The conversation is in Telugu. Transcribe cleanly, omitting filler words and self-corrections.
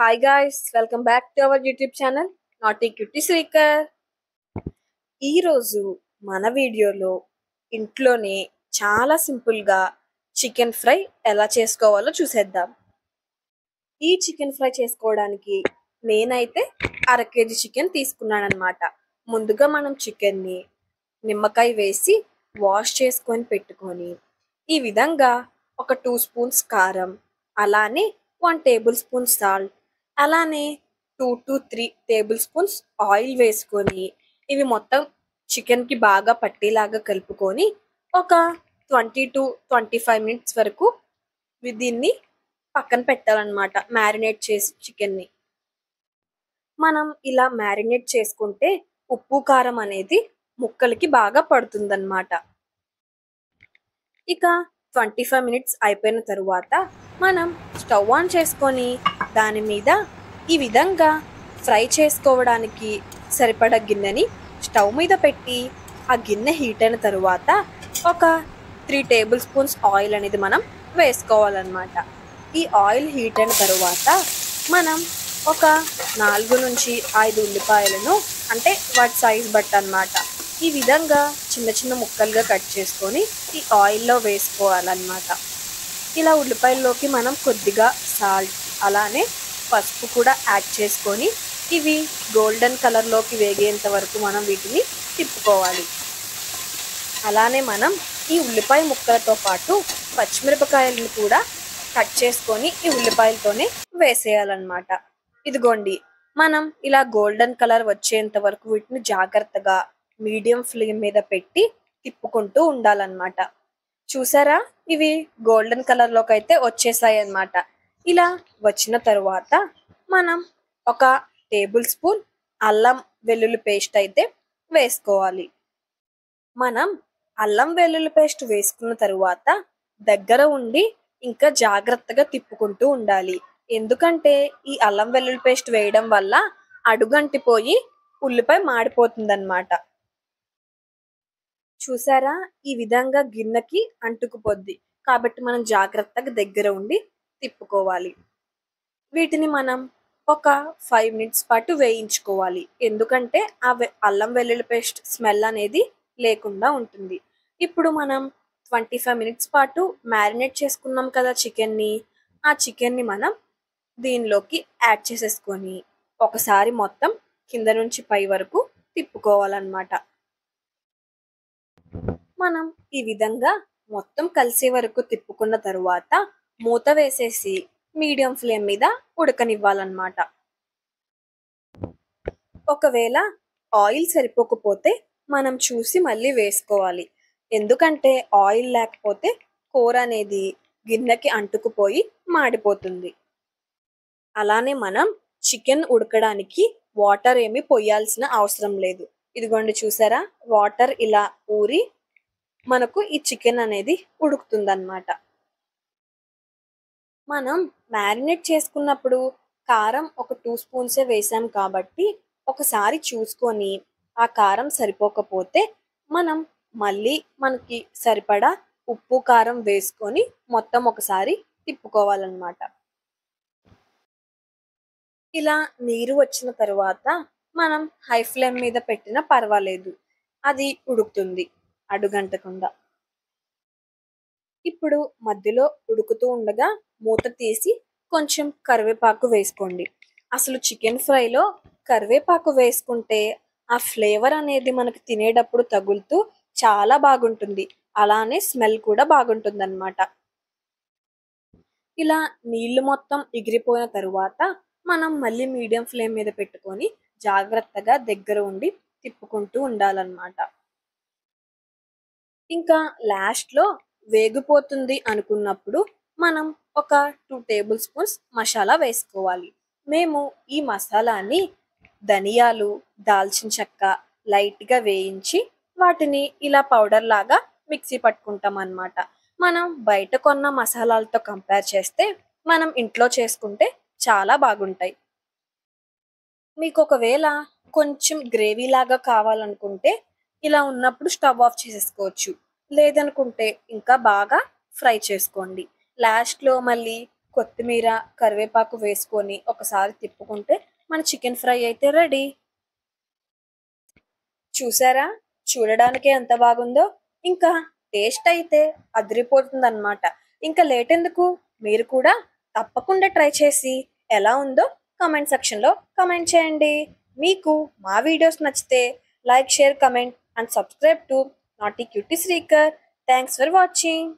Hi guys, welcome back to our YouTube channel Naughty Cutie Srikar. ఈరోజు మన వీడియోలో ఇంట్లోనే చాలా సింపుల్గా చికెన్ ఫ్రై ఎలా చేసుకోవాలో చూసేద్దాం. ఈ చికెన్ ఫ్రై చేసుకోవడానికి నేనైతే 1/2 kg చికెన్ తీసుకున్నానమాట. ముందుగా మనం చికెన్ని నిమ్మకాయ వేసి వాష్ చేసుకొని పెట్టుకొని ఈ విధంగా ఒక 2 స్పూన్స్ కారం, అలానే 1 టేబుల్ స్పూన్ సాల్ట్, అలానే 2 to 3 టేబుల్ స్పూన్స్ ఆయిల్ వేసుకొని ఇవి మొత్తం చికెన్కి బాగా పట్టేలాగా కలుపుకొని ఒక 20 to 25 మినిట్స్ వరకు దీన్ని పక్కన పెట్టాలన్నమాట. మ్యారినేట్ చేసి చికెన్ని మనం ఇలా మ్యారినేట్ చేసుకుంటే ఉప్పు కారం అనేది ముక్కలకి బాగా పడుతుందన్నమాట. ఇక 25 మినిట్స్ అయిపోయిన తరువాత మనం స్టవ్ ఆన్ చేసుకొని దాని మీద ఈ విధంగా ఫ్రై చేసుకోవడానికి సరిపడ గిన్నెని స్టవ్ మీద పెట్టి ఆ గిన్నె హీట్ అయిన తరువాత ఒక 3 టేబుల్ స్పూన్స్ ఆయిల్ అనేది మనం వేసుకోవాలన్నమాట. ఈ ఆయిల్ హీట్ అయిన తరువాత మనం ఒక 4 నుంచి 5 ఉల్లిపాయలను, అంటే వాటి సైజ్ బట్టి అన్నమాట, ఈ విధంగా చిన్న చిన్న ముక్కలుగా కట్ చేసుకొని ఈ ఆయిల్లో వేసుకోవాలన్నమాట. ఇలా ఉల్లిపాయల్లోకి మనం కొద్దిగా సాల్ట్, అలానే పసుపు కూడా యాడ్ చేసుకొని ఇవి గోల్డెన్ కలర్లోకి వేగేంత వరకు మనం వీటిని తిప్పుకోవాలి. అలానే మనం ఈ ఉల్లిపాయ ముక్కలతో పాటు పచ్చిమిరపకాయలను కూడా కట్ చేసుకొని ఈ ఉల్లిపాయలతోనే వేసేయాలన్నమాట. ఇదిగోండి, మనం ఇలా గోల్డెన్ కలర్ వచ్చేంత వరకు వీటిని జాగ్రత్తగా మీడియం ఫ్లేమ్ మీద పెట్టి తిప్పుకుంటూ ఉండాలన్నమాట. చూసారా, ఇవి గోల్డెన్ కలర్లోకి అయితే వచ్చేసాయి అన్నమాట. ఇలా వచ్చిన తరువాత మనం ఒక టేబుల్ స్పూన్ అల్లం వెల్లుల్లి పేస్ట్ అయితే వేసుకోవాలి. మనం అల్లం వెల్లుల్లి పేస్ట్ వేసుకున్న తరువాత దగ్గర ఉండి ఇంకా జాగ్రత్తగా తిప్పుకుంటూ ఉండాలి. ఎందుకంటే ఈ అల్లం వెల్లుల్లి పేస్ట్ వేయడం వల్ల అడుగంటిపోయి ఉల్లిపాయ మాడిపోతుందన్నమాట. చూసారా, ఈ విధంగా గిన్నెకి అంటుకుపోద్ది. కాబట్టి మనం జాగ్రత్తగా దగ్గర ఉండి తిప్పుకోవాలి. వీటిని మనం ఒక 5 మినిట్స్ పాటు వేయించుకోవాలి. ఎందుకంటే ఆ అల్లం వెల్లుల్లి పేస్ట్ స్మెల్ అనేది లేకుండా ఉంటుంది. ఇప్పుడు మనం 25 మినిట్స్ పాటు మ్యారినేట్ చేసుకున్నాం కదా చికెన్ని, ఆ చికెన్ని మనం దీనిలోకి యాడ్ చేసేసుకొని ఒకసారి మొత్తం కింద నుంచి పై వరకు తిప్పుకోవాలన్నమాట. మనం ఈ విధంగా మొత్తం కలిసే వరకు తిప్పుకున్న తరువాత మూత వేసేసి మీడియం ఫ్లేమ్ మీద ఉడకనివ్వాలన్నమాట. ఒకవేళ ఆయిల్ సరిపోకపోతే మనం చూసి మళ్ళీ వేసుకోవాలి. ఎందుకంటే ఆయిల్ లేకపోతే కూర అనేది గిన్నెకి అంటుకుపోయి మాడిపోతుంది. అలానే మనం చికెన్ ఉడకడానికి వాటర్ ఏమి పొయ్యాల్సిన అవసరం లేదు. ఇదిగోండి, చూసారా, వాటర్ ఇలా ఊరి మనకు ఈ చికెన్ అనేది ఉడుకుతుందన్నమాట. మనం మ్యారినేట్ చేసుకున్నప్పుడు కారం ఒక 2 స్పూన్సే వేసాం కాబట్టి ఒకసారి చూసుకొని ఆ కారం సరిపోకపోతే మనం మళ్ళీ మనకి సరిపడా ఉప్పు కారం వేసుకొని మొత్తం ఒకసారి తిప్పుకోవాలన్నమాట. ఇలా నీరు వచ్చిన తరువాత మనం హై ఫ్లేమ్ మీద పెట్టినా పర్వాలేదు, అది ఉడుకుతుంది అడుగంటకుండా. ఇప్పుడు మధ్యలో ఉడుకుతూ ఉండగా మూత తీసి కొంచెం కరివేపాకు వేసుకోండి. అసలు చికెన్ ఫ్రైలో కరివేపాకు వేసుకుంటే ఆ ఫ్లేవర్ అనేది మనకు తినేటప్పుడు తగులుతూ చాలా బాగుంటుంది. అలానే స్మెల్ కూడా బాగుంటుంది అన్నమాట. ఇలా నీళ్లు మొత్తం ఎగిరిపోయిన తరువాత మనం మళ్ళీ మీడియం ఫ్లేమ్ మీద పెట్టుకొని జాగ్రత్తగా దగ్గర ఉండి తిప్పుకుంటూ ఉండాలన్నమాట. ఇంకా లాస్ట్లో వేగిపోతుంది అనుకున్నప్పుడు మనం ఒక 2 టేబుల్ స్పూన్స్ మసాలా వేసుకోవాలి. మేము ఈ మసాలాని ధనియాలు, దాల్చిన చెక్క లైట్గా వేయించి వాటిని ఇలా పౌడర్ లాగా మిక్సీ పట్టుకుంటాం అన్నమాట. మనం బయట కొన్న మసాలాలతో కంపేర్ చేస్తే మనం ఇంట్లో చేసుకుంటే చాలా బాగుంటాయి. మీకు ఒకవేళ కొంచెం గ్రేవీ లాగా కావాలనుకుంటే ఇలా ఉన్నప్పుడు స్టవ్ ఆఫ్ చేసేసుకోవచ్చు. లేదనుకుంటే ఇంకా బాగా ఫ్రై చేసుకోండి. లాస్ట్లో మళ్ళీ కొత్తిమీర, కరివేపాకు వేసుకొని ఒకసారి తిప్పుకుంటే మన చికెన్ ఫ్రై అయితే రెడీ. చూసారా? చూడడానికే ఎంత బాగుందో, ఇంకా టేస్ట్ అయితే అదిరిపోతుందన్నమాట. ఇంకా లేట్ ఎందుకు? మీరు కూడా తప్పకుండా ట్రై చేసి ఎలా ఉందో కామెంట్ సెక్షన్లో కామెంట్ చేయండి. మీకు మా వీడియోస్ నచ్చితే like, share, comment and subscribe to naughty cutie Srikar. Thanks for watching.